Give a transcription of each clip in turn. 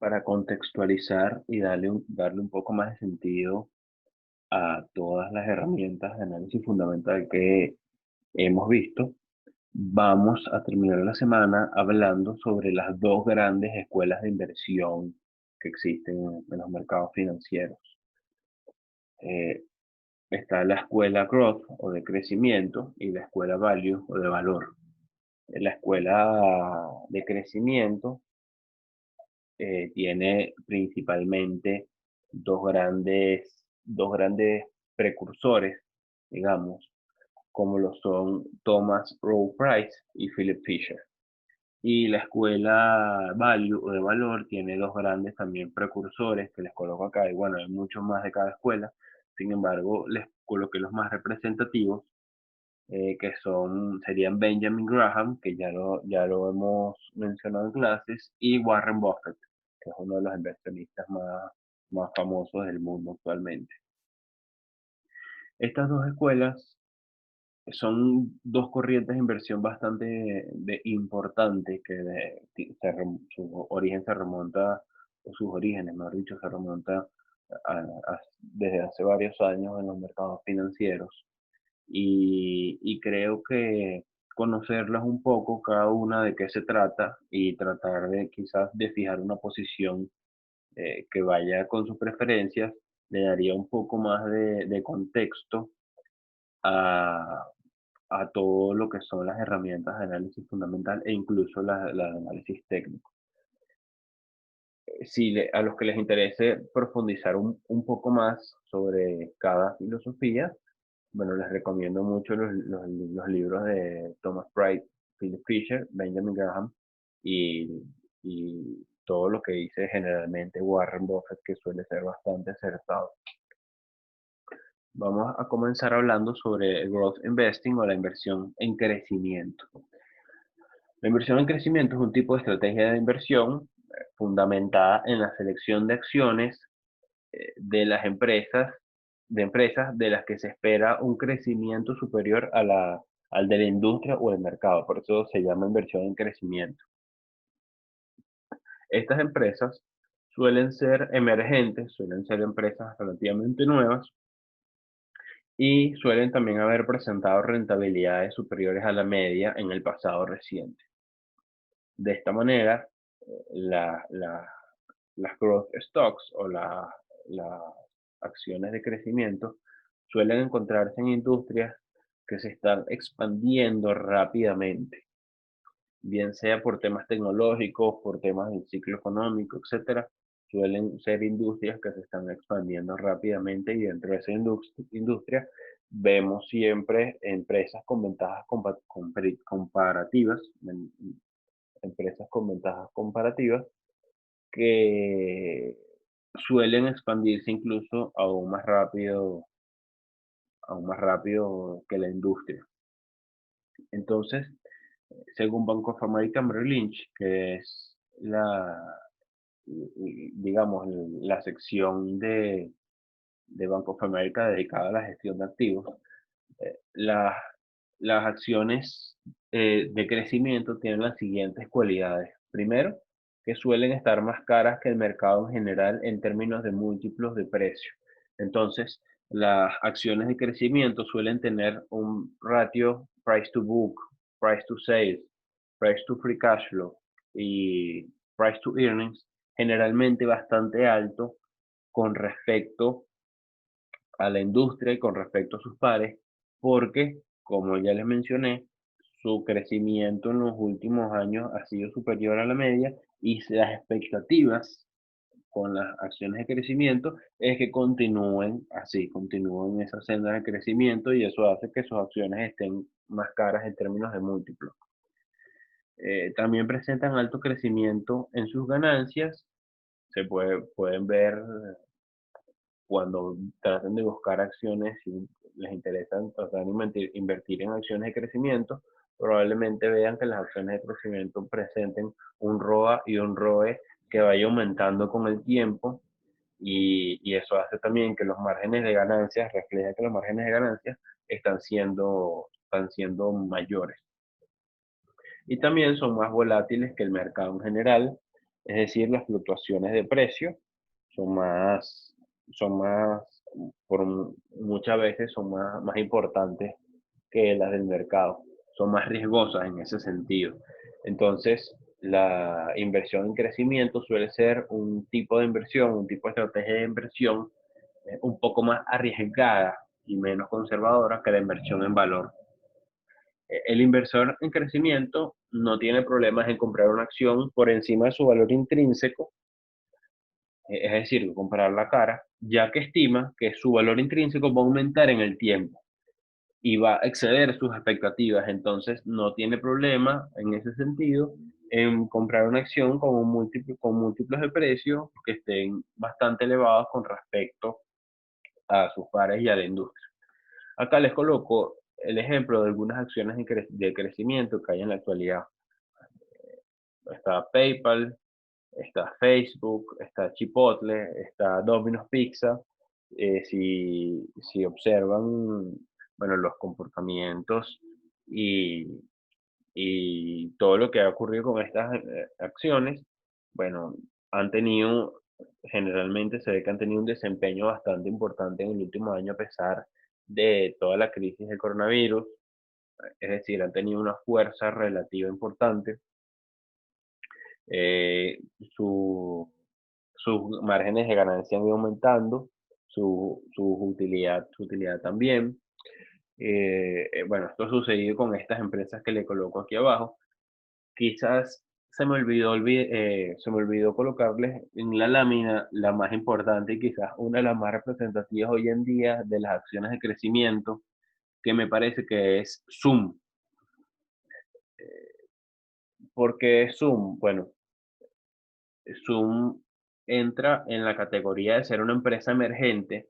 para contextualizar y darle un poco más de sentido a todas las herramientas de análisis fundamental que hemos visto, vamos a terminar la semana hablando sobre las dos grandes escuelas de inversión que existen en los mercados financieros. Eh, Está la escuela Growth o de crecimiento y la escuela Value o de valor. La escuela de crecimiento tiene principalmente dos grandes precursores, digamos, como lo son Thomas Rowe Price y Philip Fisher. Y la escuela Value o de valor tiene dos grandes también precursores que les coloco acá, y bueno, hay muchos más de cada escuela, sin embargo, les coloqué los más representativos, serían Benjamin Graham, que ya lo hemos mencionado en clases, y Warren Buffett, que es uno de los inversionistas más famosos del mundo actualmente. Estas dos escuelas son dos corrientes de inversión bastante importantes su origen se remonta, o sus orígenes, mejor dicho, se remonta desde hace varios años en los mercados financieros. Y creo que conocerlas un poco, cada una de qué se trata, y tratar de quizás de fijar una posición que vaya con sus preferencias, le daría un poco más de contexto a, a todo lo que son las herramientas de análisis fundamental e incluso las de análisis técnico. A los que les interese profundizar un poco más sobre cada filosofía, bueno, les recomiendo mucho los libros de Thomas Wright, Philip Fisher, Benjamin Graham y todo lo que dice generalmente Warren Buffett, que suele ser bastante acertado. Vamos a comenzar hablando sobre el growth investing o la inversión en crecimiento. La inversión en crecimiento es un tipo de estrategia de inversión fundamentada en la selección de acciones de las empresas de las que se espera un crecimiento superior al de la industria o el mercado. Por eso se llama inversión en crecimiento. Estas empresas suelen ser emergentes, suelen ser empresas relativamente nuevas y suelen también haber presentado rentabilidades superiores a la media en el pasado reciente. De esta manera, la- la- las growth stocks o las acciones de crecimiento suelen encontrarse en industrias que se están expandiendo rápidamente, bien sea por temas tecnológicos, por temas del ciclo económico, etcétera. Suelen ser industrias que se están expandiendo rápidamente, y dentro de esa industria vemos siempre empresas con ventajas comparativas, empresas con ventajas comparativas que suelen expandirse incluso aún más rápido que la industria. Entonces, según Bank of America Merrill Lynch, que es digamos, la sección de Bank of America dedicada a la gestión de activos, las acciones de crecimiento tienen las siguientes cualidades. Primero, que suelen estar más caras que el mercado en general en términos de múltiplos de precio. Entonces, las acciones de crecimiento suelen tener un ratio price to book, price to sales, price to free cash flow y price to earnings generalmente bastante alto con respecto a la industria y con respecto a sus pares, porque, como ya les mencioné, su crecimiento en los últimos años ha sido superior a la media, y las expectativas con las acciones de crecimiento es que continúen así, continúen esa senda de crecimiento, y eso hace que sus acciones estén más caras en términos de múltiplos. También presentan alto crecimiento en sus ganancias. Pueden ver cuando traten de buscar acciones, si les interesa tratar de invertir en acciones de crecimiento, probablemente vean que las acciones de crecimiento presenten un ROA y un ROE que vaya aumentando con el tiempo, y eso hace también que los márgenes de ganancias, refleja que los márgenes de ganancias están siendo mayores. Y también son más volátiles que el mercado en general, Es decir, las fluctuaciones de precio son más, son más, muchas veces son más importantes que las del mercado, son más riesgosas en ese sentido. Entonces, la inversión en crecimiento suele ser un tipo de inversión, un tipo de estrategia de inversión un poco más arriesgada y menos conservadora que la inversión en valor. El inversor en crecimiento no tiene problemas en comprar una acción por encima de su valor intrínseco, es decir, comprar la cara, ya que estima que su valor intrínseco va a aumentar en el tiempo y va a exceder sus expectativas. Entonces, no tiene problema en ese sentido en comprar una acción con, con múltiplos de precios que estén bastante elevados con respecto a sus pares y a la industria. Acá les coloco el ejemplo de algunas acciones de crecimiento que hay en la actualidad. Está PayPal, está Facebook, está Chipotle, está Domino's Pizza. Si observan, bueno, los comportamientos y, y todo lo que ha ocurrido con estas acciones, bueno, han tenido, generalmente se ve que han tenido un desempeño bastante importante en el último año a pesar de toda la crisis del coronavirus, es decir, han tenido una fuerza relativa importante. eh, su, Sus márgenes de ganancia han ido aumentando, su utilidad también. Bueno, esto ha sucedido con estas empresas que le coloco aquí abajo. Quizás se me olvidó colocarles en la lámina la más importante y quizás una de las más representativas hoy en día de las acciones de crecimiento, que me parece que es Zoom. ¿Por qué Zoom? Bueno, Zoom entra en la categoría de ser una empresa emergente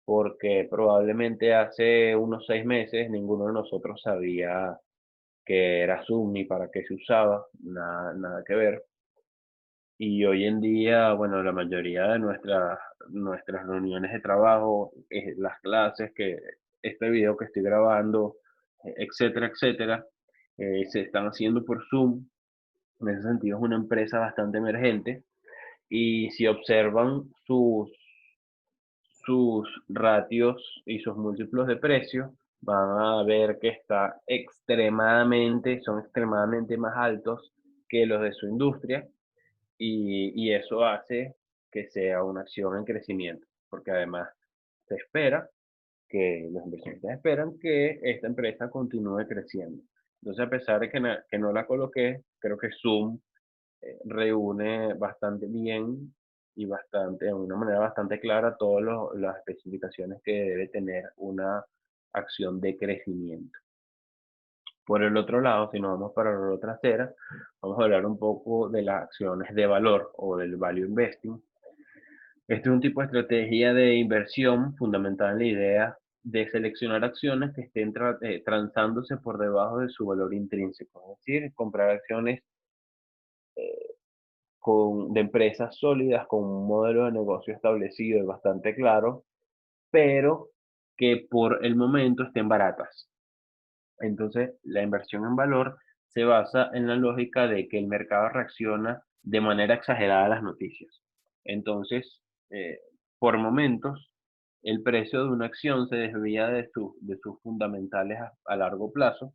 porque probablemente hace unos 6 meses ninguno de nosotros sabía que era Zoom ni para qué se usaba, nada que ver. Y hoy en día, bueno, la mayoría de nuestras reuniones de trabajo, las clases, este video que estoy grabando, etcétera, etcétera, se están haciendo por Zoom. En ese sentido es una empresa bastante emergente y si observan sus ratios y sus múltiplos de precio, van a ver que son extremadamente más altos que los de su industria y eso hace que sea una acción en crecimiento, porque además se espera los inversionistas esperan que esta empresa continúe creciendo. Entonces, a pesar de que no la coloqué, creo que Zoom reúne bastante bien y de una manera bastante clara todas las especificaciones que debe tener una acción de crecimiento. Por el otro lado, si nos vamos para la otra acera, vamos a hablar un poco de las acciones de valor o del value investing. Este es un tipo de estrategia de inversión fundamental en la idea de seleccionar acciones que estén transándose por debajo de su valor intrínseco, es decir, comprar acciones de empresas sólidas con un modelo de negocio establecido y bastante claro, pero que por el momento estén baratas. Entonces, la inversión en valor se basa en la lógica de que el mercado reacciona de manera exagerada a las noticias. Entonces, eh, por momentos, el precio de una acción se desvía de sus fundamentales a largo plazo.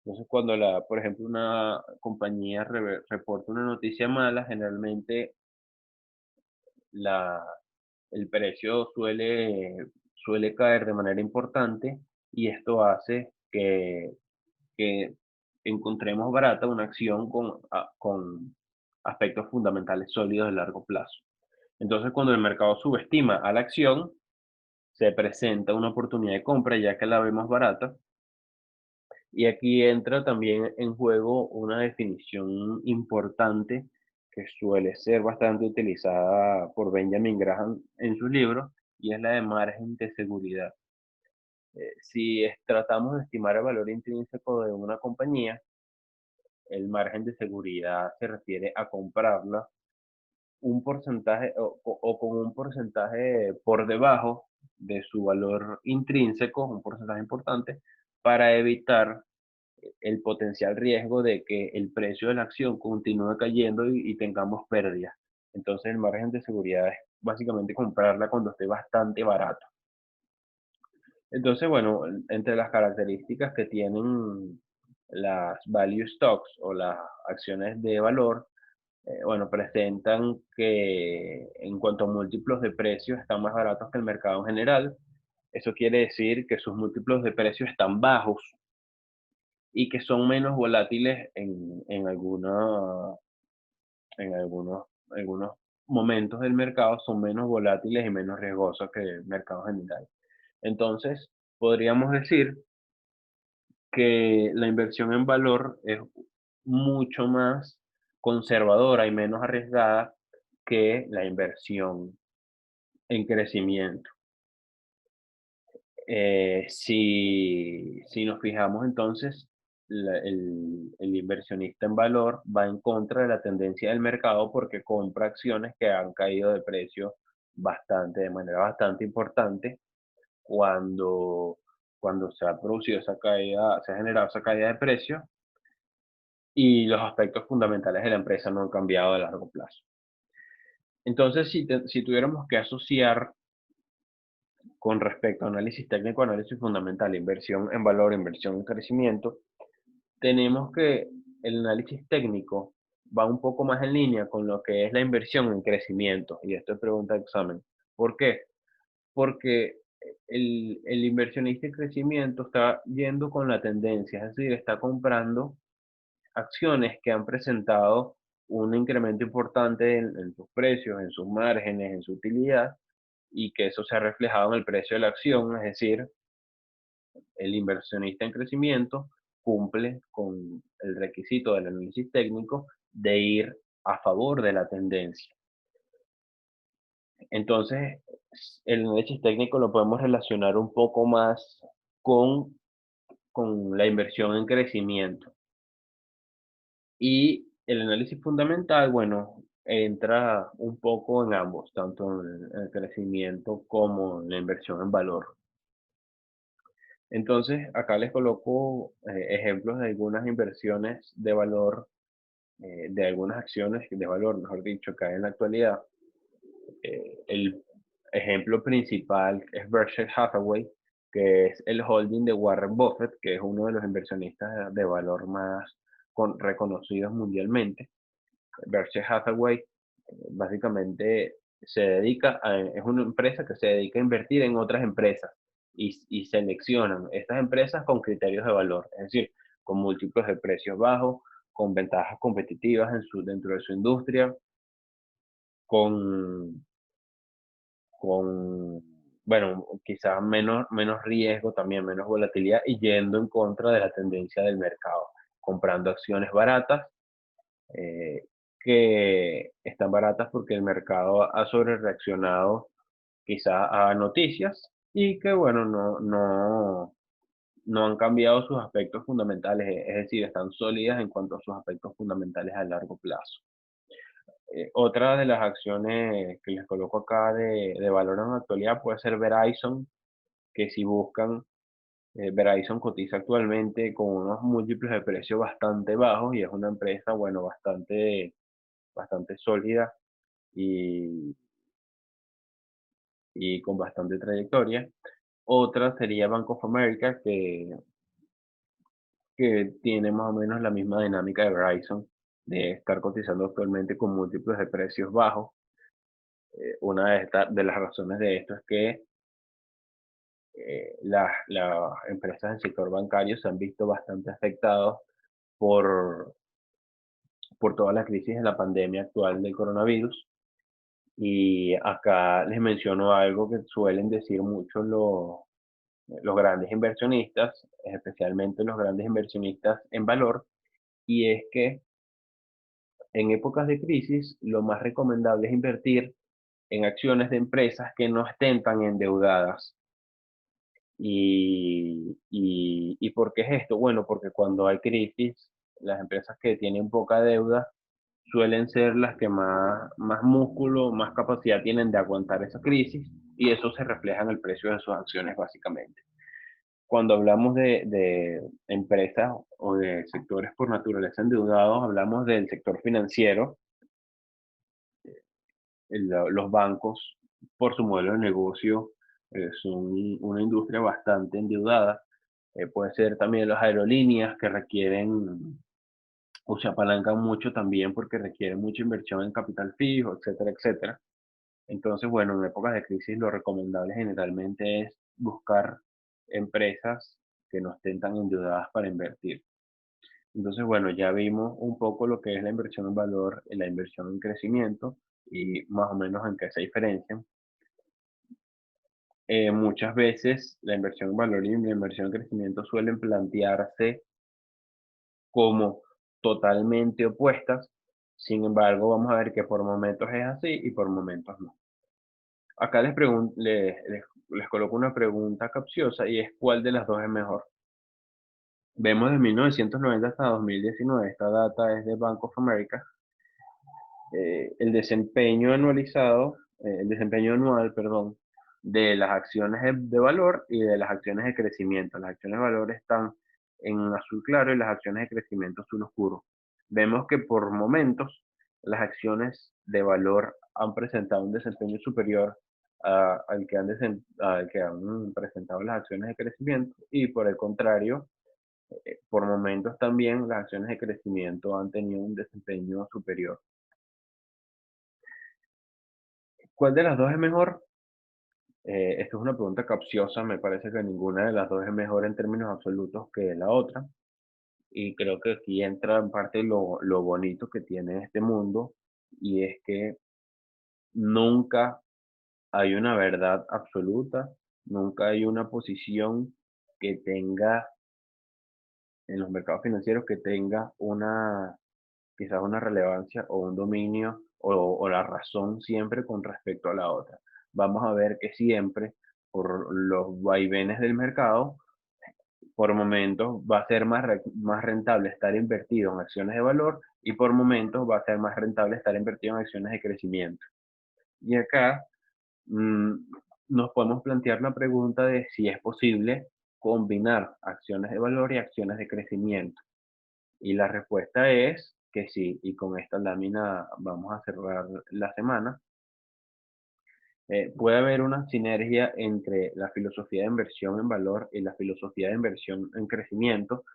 Entonces, cuando por ejemplo, una compañía reporta una noticia mala, generalmente la, el precio suele caer de manera importante y esto hace que encontremos barata una acción con aspectos fundamentales sólidos de largo plazo. Entonces, cuando el mercado subestima a la acción, se presenta una oportunidad de compra ya que la vemos barata. Y aquí entra también en juego una definición importante que suele ser bastante utilizada por Benjamin Graham en sus libros, y es la de margen de seguridad. Tratamos de estimar el valor intrínseco de una compañía, el margen de seguridad se refiere a comprarla un porcentaje o con un porcentaje por debajo de su valor intrínseco, un porcentaje importante, para evitar el potencial riesgo de que el precio de la acción continúe cayendo y tengamos pérdidas. Entonces el margen de seguridad es básicamente comprarla cuando esté bastante barato. Entonces, bueno, entre las características que tienen las value stocks o las acciones de valor, bueno, presentan que en cuanto a múltiplos de precios están más baratos que el mercado en general. Eso quiere decir que sus múltiplos de precios están bajos y que son menos volátiles en algunos momentos del mercado, son menos volátiles y menos riesgosos que el mercado general. Entonces, podríamos decir que la inversión en valor es mucho más conservadora y menos arriesgada que la inversión en crecimiento. Si nos fijamos entonces, el inversionista en valor va en contra de la tendencia del mercado porque compra acciones que han caído de precio de manera bastante importante cuando, cuando se ha producido esa caída, se ha generado esa caída de precio y los aspectos fundamentales de la empresa no han cambiado a largo plazo. Entonces, si tuviéramos que asociar con respecto a análisis técnico, análisis fundamental, inversión en valor, inversión en crecimiento, tenemos que el análisis técnico va un poco más en línea con lo que es la inversión en crecimiento. Y esto es pregunta de examen. ¿Por qué? Porque el inversionista en crecimiento está yendo con la tendencia, es decir, está comprando acciones que han presentado un incremento importante en sus precios, en sus márgenes, en su utilidad, y que eso se ha reflejado en el precio de la acción, es decir, el inversionista en crecimiento cumple con el requisito del análisis técnico de ir a favor de la tendencia. Entonces, el análisis técnico lo podemos relacionar un poco más con, con la inversión en crecimiento. Y el análisis fundamental, bueno, entra un poco en ambos, tanto en el crecimiento como en la inversión en valor. Entonces, acá les coloco ejemplos de algunas inversiones de valor, de algunas acciones de valor, mejor dicho, que hay en la actualidad. El ejemplo principal es Berkshire Hathaway, que es el holding de Warren Buffett, que es uno de los inversionistas de valor más reconocidos mundialmente. Berkshire Hathaway básicamente es una empresa que se dedica a invertir en otras empresas y seleccionan estas empresas con criterios de valor, es decir, con múltiplos de precios bajos, con ventajas competitivas dentro de su industria, con, con bueno, quizás menos riesgo, también menos volatilidad y yendo en contra de la tendencia del mercado, comprando acciones baratas eh, que están baratas porque el mercado ha sobrereaccionado quizá a noticias y que, bueno, no han cambiado sus aspectos fundamentales, es decir, están sólidas en cuanto a sus aspectos fundamentales a largo plazo. Otra de las acciones que les coloco acá de valor en la actualidad puede ser Verizon, que si buscan, Verizon cotiza actualmente con unos múltiplos de precio bastante bajos y es una empresa, bueno, bastante sólida y, y con bastante trayectoria. Otra sería Bank of America, que tiene más o menos la misma dinámica de Verizon, de estar cotizando actualmente con múltiplos de precios bajos. Una de las razones de esto es que las empresas del sector bancario se han visto bastante afectados por, por toda la crisis de la pandemia actual del coronavirus. Y acá les menciono algo que suelen decir mucho los grandes inversionistas, especialmente los grandes inversionistas en valor, y es que en épocas de crisis lo más recomendable es invertir en acciones de empresas que no estén tan endeudadas. ¿Y por qué es esto? Bueno, porque cuando hay crisis, las empresas que tienen poca deuda suelen ser las que más músculo, más capacidad tienen de aguantar esa crisis y eso se refleja en el precio de sus acciones básicamente. cuando hablamos de empresas o de sectores por naturaleza endeudados, hablamos del sector financiero, los bancos, por su modelo de negocio, son una industria bastante endeudada. Puede ser también las aerolíneas que requieren o se apalancan mucho también porque requieren mucha inversión en capital fijo, etcétera, etcétera. Entonces, bueno, en épocas de crisis lo recomendable generalmente es buscar empresas que no estén tan endeudadas para invertir. Entonces, bueno, ya vimos un poco lo que es la inversión en valor y la inversión en crecimiento y más o menos en qué se diferencian. Muchas veces la inversión en valor y la inversión en crecimiento suelen plantearse como totalmente opuestas. Sin embargo, vamos a ver que por momentos es así y por momentos no. Acá les coloco una pregunta capciosa y es ¿cuál de las dos es mejor? Vemos de 1990 hasta 2019, esta data es de Bank of America, el desempeño anualizado, el desempeño anual, perdón, de las acciones de valor y de las acciones de crecimiento. Las acciones de valor están en azul claro y las acciones de crecimiento azul oscuro. Vemos que por momentos las acciones de valor han presentado un desempeño superior al que han presentado las acciones de crecimiento y por el contrario, por momentos también las acciones de crecimiento han tenido un desempeño superior. ¿Cuál de las dos es mejor? Esto es una pregunta capciosa, me parece que ninguna de las dos es mejor en términos absolutos que la otra, y creo que aquí entra en parte lo bonito que tiene este mundo, y es que nunca hay una verdad absoluta, nunca hay una posición que tenga en los mercados financieros que tenga quizás una relevancia o un dominio o la razón siempre con respecto a la otra. Vamos a ver que siempre, por los vaivenes del mercado, por momentos va a ser más rentable estar invertido en acciones de valor y por momentos va a ser más rentable estar invertido en acciones de crecimiento. Y acá mm, nos podemos plantear la pregunta de si es posible combinar acciones de valor y acciones de crecimiento. Y la respuesta es que sí, y con esta lámina vamos a cerrar la semana. Puede haber una sinergia entre la filosofía de inversión en valor y la filosofía de inversión en crecimiento.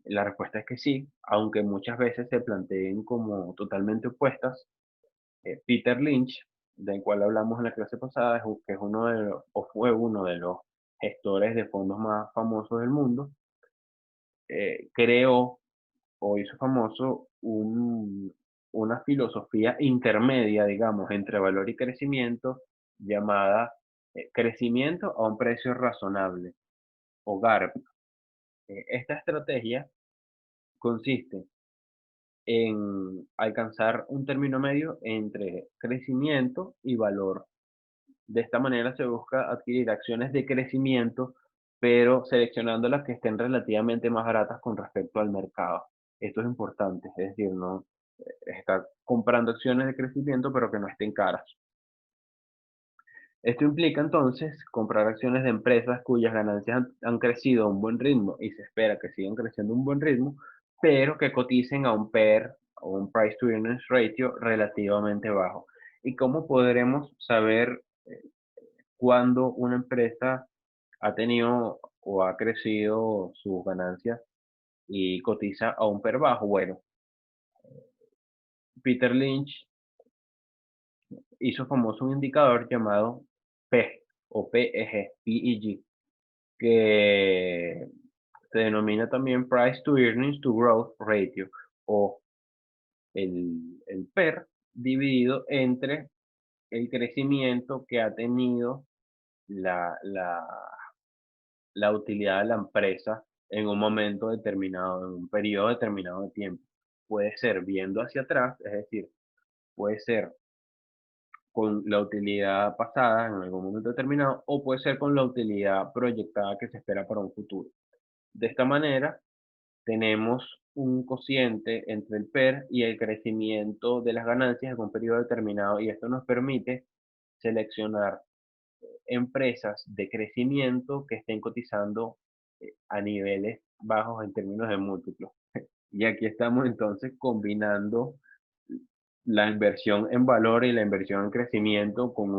La respuesta es que sí, aunque muchas veces se planteen como totalmente opuestas. Peter Lynch, del cual hablamos en la clase pasada, que es uno de los, o fue uno de los gestores de fondos más famosos del mundo, creó o hizo famoso una filosofía intermedia, digamos, entre valor y crecimiento, llamada crecimiento a un precio razonable, o GARP. Esta estrategia consiste en alcanzar un término medio entre crecimiento y valor. De esta manera se busca adquirir acciones de crecimiento, pero seleccionando las que estén relativamente más baratas con respecto al mercado. Esto es importante, es decir, no estar comprando acciones de crecimiento, pero que no estén caras. Esto implica entonces comprar acciones de empresas cuyas ganancias han crecido a un buen ritmo y se espera que sigan creciendo a un buen ritmo, pero que coticen a un PER o un Price to Earnings Ratio relativamente bajo. ¿Y cómo podremos saber cuando una empresa ha tenido o ha crecido sus ganancias y cotiza a un PER bajo? Bueno, Peter Lynch hizo famoso un indicador llamado PEG o PEG, PEG, que se denomina también Price to Earnings to Growth Ratio o el PER dividido entre el crecimiento que ha tenido la, la, la utilidad de la empresa en un momento determinado, en un periodo determinado de tiempo. Puede ser viendo hacia atrás, es decir, puede ser con la utilidad pasada en algún momento determinado o puede ser con la utilidad proyectada que se espera para un futuro. De esta manera, tenemos un cociente entre el PER y el crecimiento de las ganancias en un periodo determinado y esto nos permite seleccionar empresas de crecimiento que estén cotizando a niveles bajos en términos de múltiplos. Y aquí estamos entonces combinando la inversión en valor y la inversión en crecimiento con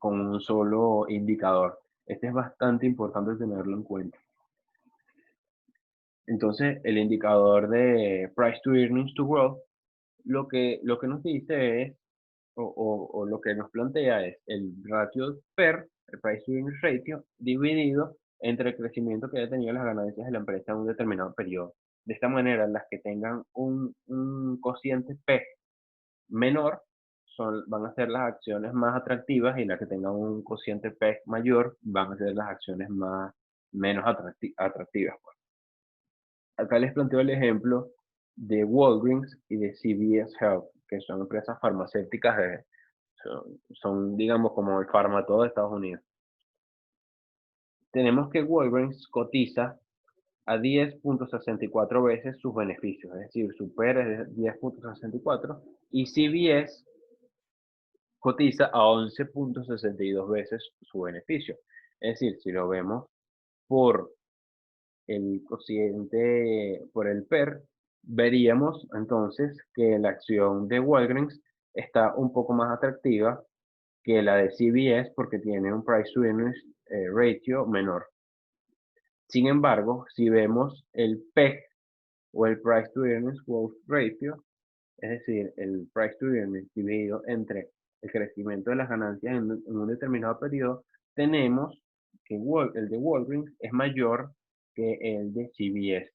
un solo indicador. Este es bastante importante tenerlo en cuenta. Entonces, el indicador de Price to Earnings to Growth, lo que nos dice es, o lo que nos plantea es el ratio PER, el Price to Earnings Ratio, dividido entre el crecimiento que haya tenido las ganancias de la empresa en un determinado periodo. De esta manera, las que tengan un cociente P menor van a ser las acciones más atractivas, y las que tengan un cociente P mayor van a ser las acciones menos atractivas, pues. Acá les planteo el ejemplo de Walgreens y de CVS Health, que son empresas farmacéuticas, digamos como el Farmatodo de Estados Unidos. Tenemos que Walgreens cotiza a 10.64 veces sus beneficios, es decir, su PER es de 10.64, y CVS cotiza a 11.62 veces su beneficio. Es decir, si lo vemos por el cociente, por el PER, veríamos entonces que la acción de Walgreens está un poco más atractiva que la de CVS porque tiene un Price to Earnings ratio menor. Sin embargo, si vemos el PEG o el Price to Earnings Growth Ratio, es decir, el Price to Earnings dividido entre el crecimiento de las ganancias en un determinado periodo, tenemos que el de Walgreens es mayor que el de CVS.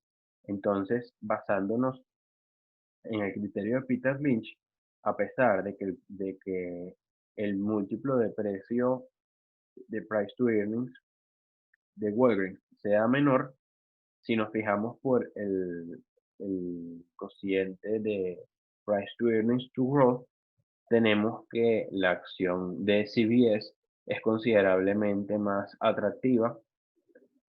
Entonces, basándonos en el criterio de Peter Lynch, a pesar de que el múltiplo de precio de Price to Earnings de Walgreens sea menor, si nos fijamos por el cociente de Price to Earnings to Growth, tenemos que la acción de CVS es considerablemente más atractiva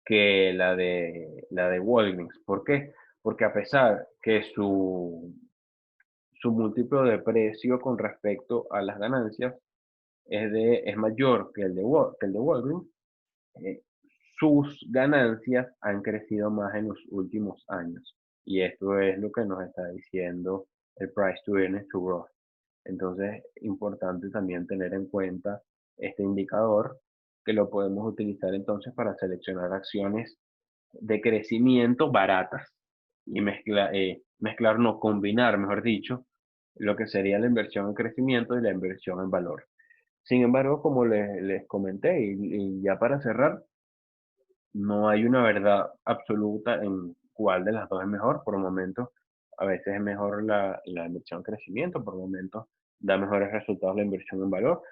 que la de Walgreens. ¿Por qué? Porque a pesar que su múltiplo de precio con respecto a las ganancias es mayor que el de Walgreens, eh, sus ganancias han crecido más en los últimos años. Y esto es lo que nos está diciendo el Price to Earnings to Growth. Entonces, importante también tener en cuenta este indicador, que lo podemos utilizar entonces para seleccionar acciones de crecimiento baratas y mezclar, no combinar, mejor dicho, lo que sería la inversión en crecimiento y la inversión en valor. Sin embargo, como les comenté, y ya para cerrar, no hay una verdad absoluta en cuál de las dos es mejor. Por momentos, a veces es mejor la inversión en crecimiento, por momentos da mejores resultados la inversión en valor.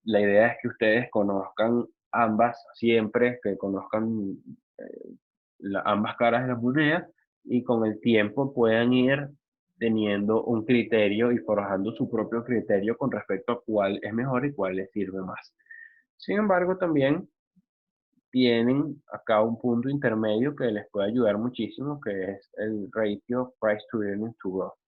La idea es que ustedes conozcan ambas siempre, que conozcan eh, ambas caras de la moneda, y con el tiempo puedan ir teniendo un criterio y forjando su propio criterio con respecto a cuál es mejor y cuál les sirve más. Sin embargo, también tienen acá un punto intermedio que les puede ayudar muchísimo, que es el ratio Price to Earnings to Growth.